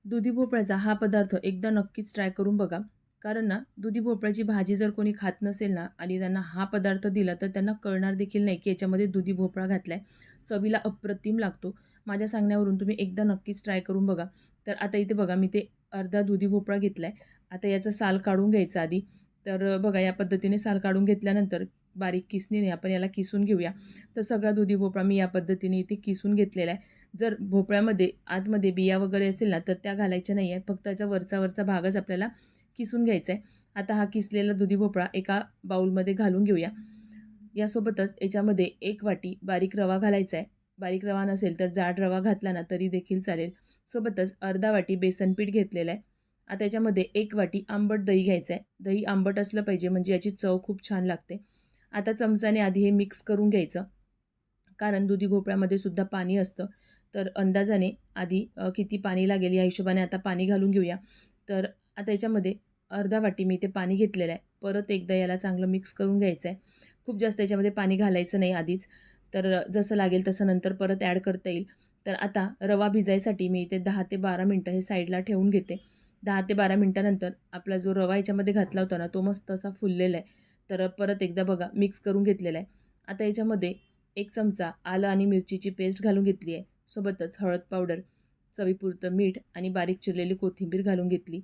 दुधी भोपळ्याचा हा पदार्थ एकदा नक्कीच ट्राय करून बघा. कारण ना, दुधी भोपळ्याची भाजी जर कोणी खात नसेल ना आणि त्यांना हा पदार्थ दिला, तर त्यांना कळणार देखील नाही, की याच्यामध्ये दुधी भोपळा घातलाय. चवीला अप्रतिम लागतो. माझ्या सांगण्यावरून तुम्ही एकदा नक्कीच ट्राय करून बघा. तर आता इथे बघा, मी ते अर्धा दुधी भोपळा घेतलाय. आता याचं साल काढून घ्यायचं आधी. तर बघा, या पद्धतीने साल काढून घेतल्यानंतर बारीक किसणीने आपण याला किसून घेऊया. तर सगळा दुधी भोपळा मी या पद्धतीने इथे किसून घेतलेला आहे. जर भोपळ्यामध्ये आतमध्ये बिया वगैरे असेल ना, तर त्या घालायच्या नाही आहे. फक्त त्याचा वरचा भागच आपल्याला किसून घ्यायचा आहे. आता हा किसलेला दुधी भोपळा एका बाउलमध्ये घालून घेऊया. यासोबतच याच्यामध्ये 1 वाटी बारीक रवा घालायचा आहे. बारीक रवा नसेल तर जाड रवा घातला ना तरी देखील चालेल. सोबतच अर्धा वाटी बेसन पीठ घेतलेलं आहे. आता याच्यामध्ये 1 वाटी आंबट दही घ्यायचं आहे. दही आंबट असलं पाहिजे म्हणजे याची चव खूप छान लागते. आता चमच्याने आधी हे मिक्स करून घ्यायचं. कारण दुधी भोपळ्यामध्ये सुद्धा पाणी असतं. तर अंदाजाने आधी किती पाणी लागेल या हिशोबाने आता पाणी घालून घेऊया. तर आता याच्यामध्ये अर्धा वाटी मी इथे पाणी घेतलेलं आहे. परत एकदा याला चांगलं मिक्स करून घ्यायचं आहे. खूप जास्त याच्यामध्ये पाणी घालायचं नाही आधीच. तर जसं लागेल तसं नंतर परत ॲड करता येईल. तर आता रवा भिजायसाठी मी इथे 10 ते 12 मिनटं हे साईडला ठेवून घेते. 10 ते 12 मिनटानंतर आपला जो रवा याच्यामध्ये घातला होता ना, तो मस्त असा फुललेला आहे. तर परत एकदा बघा मिक्स करून घेतलेला आहे. आता याच्यामध्ये 1 चमचा आलं आणि मिरचीची पेस्ट घालून घेतली आहे. सोबतच हळद पावडर, चवीपुरतं मीठ आणि बारीक चिरलेली कोथिंबीर घालून घेतली.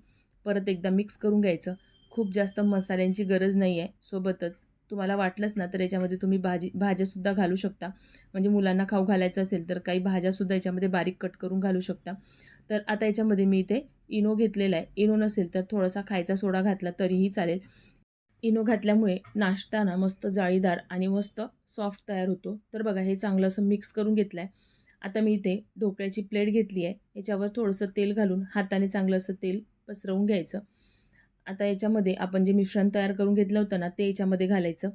परत एकदा मिक्स करून घ्यायचं. खूप जास्त मसाल्यांची गरज नाही आहे. सोबतच तुम्हाला वाटलंच ना तर याच्यामध्ये तुम्ही भाज्यासुद्धा घालू शकता. म्हणजे मुलांना खाऊ घालायचं असेल तर काही भाज्यासुद्धा याच्यामध्ये बारीक कट करून घालू शकता. तर आता याच्यामध्ये मी इथे इनो घेतलेला आहे. इनो नसेल तर थोडासा खायचा सोडा घातला तरीही चालेल. इनो घातल्यामुळे नाश्ता ना मस्त जाळीदार आणि मस्त सॉफ्ट तयार होतो. तर बघा हे चांगलं असं मिक्स करून घेतलं आहे. आता मी इथे ढोकळ्याची प्लेट घेतली आहे. याच्यावर थोडंसं तेल घालून हाताने चांगलं असं तेल पसरवून घ्यायचं. आता याच्यामध्ये आपण जे मिश्रण तयार करून घेतलं होतं ना, ते याच्यामध्ये घालायचं.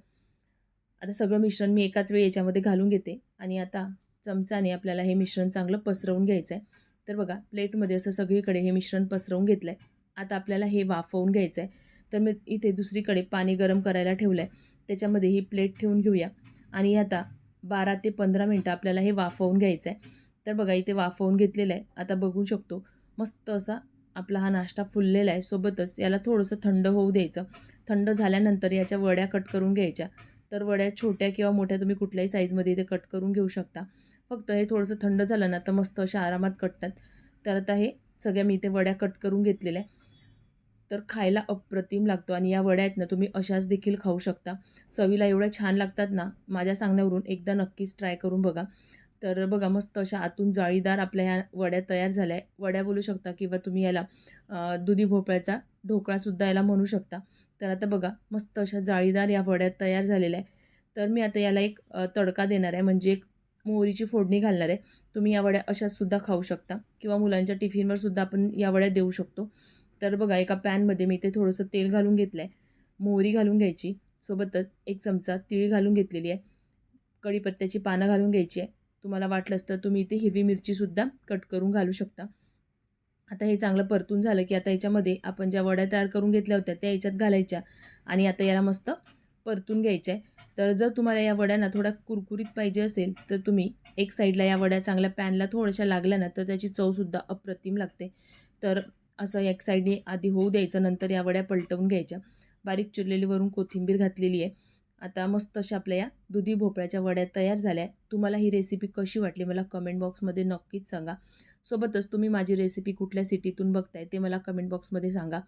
आता सगळं मिश्रण मी एकाच वेळी याच्यामध्ये घालून घेते आणि आता चमचाने आपल्याला हे मिश्रण चांगलं पसरवून घ्यायचं आहे. तर बघा प्लेटमध्ये असं सगळीकडे हे मिश्रण पसरवून घेतलं आहे. आता आपल्याला हे वाफवून घ्यायचं आहे. तर मी इथे दुसरीकडे पाणी गरम करायला ठेवलं आहे. त्याच्यामध्ये ही प्लेट ठेवून घेऊया आणि आता 12 ते 15 मिनटं आपल्याला हे वाफवून घ्यायचं आहे. तर बघा इथे वाफवून घेतलेलं आहे. आता बघू शकतो मस्त असा आपला हा नाश्ता फुललेला आहे. सोबतच याला थोडंसं थंड होऊ द्यायचं. थंड झाल्यानंतर याच्या वड्या कट करून घ्यायच्या. तर वड्या छोट्या किंवा मोठ्या तुम्ही कुठल्याही साईजमध्ये इथे कट करून घेऊ शकता. फक्त हे थोडंसं थंड झालं ना तर मस्त अशा आरामात कटतात. तर आता हे सगळ्या मी इथे वड्या कट करून घेतलेल्या आहे. तर खायला अप्रतिम लागतो आणि या वड्या आहेत ना तुम्ही अशाच देखील खाऊ शकता. चवीला एवढ्या छान लागतात ना, माझ्या सांगण्यावरून एकदा नक्कीच ट्राय करून बघा. तर बघा मस्त अशा आतून जाळीदार आपल्या ह्या वड्या तयार झाल्या आहे. वड्या बोलू शकता किंवा तुम्ही याला दुधी भोपळ्याचा ढोकळासुद्धा याला म्हणू शकता. तर आता बघा मस्त अशा जाळीदार या वड्या तयार झालेल्या आहे. तर मी आता याला एक तडका देणार आहे म्हणजे एक मोहरीची फोडणी घालणार आहे. तुम्ही या वड्या अशाचसुद्धा खाऊ शकता किंवा मुलांच्या टिफिनवर सुद्धा आपण या वड्या देऊ शकतो. तर बघा एका पॅनमध्ये मी इथे थोडंसं तेल घालून घेतलं आहे. मोहरी घालून घ्यायची. सोबतच 1 चमचा तीळ घालून घेतलेली आहे. कढीपत्त्याची पानं घालून घ्यायची आहे. तुम्हाला वाटलंच तर तुम्ही इथे हिरवी मिरचीसुद्धा कट करून घालू शकता. आता हे चांगलं परतून झालं की आता याच्यामध्ये आपण ज्या वड्या तयार करून घेतल्या होत्या त्या याच्यात घालायच्या आणि आता याला मस्त परतून घ्यायच्या आहे. तर जर तुम्हाला या वड्या ना थोड्या कुरकुरीत पाहिजे असेल तर तुम्ही एक साईडला या वड्या चांगल्या पॅनला थोड्याशा लागल्या ना तर त्याची चवसुद्धा अप्रतिम लागते. तर असं एक साईडने आधी होऊ द्यायचं, नंतर या वड्या पलटवून घ्यायच्या. बारीक चिरलेली वरून कोथिंबीर घातलेली आहे. आता मस्त अशा आपल्या या दुधी भोपळ्याच्या वड्या तयार झाल्या. तुम्हाला ही रेसिपी कशी वाटली मला कमेंट बॉक्समध्ये नक्कीच सांगा. सोबतच तुम्ही माझी रेसिपी कुठल्या सिटीतून बघताय ते मला कमेंट बॉक्समध्ये सांगा.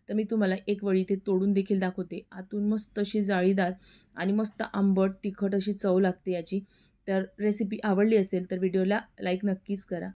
तर मी तुम्हाला एक वडी इथे तोडून देखील दाखवते. आतून मस्त अशी जाळीदार आणि मस्त आंबट तिखट अशी चव लागते याची. तर रेसिपी आवडली असेल तर व्हिडिओला लाईक नक्कीच करा.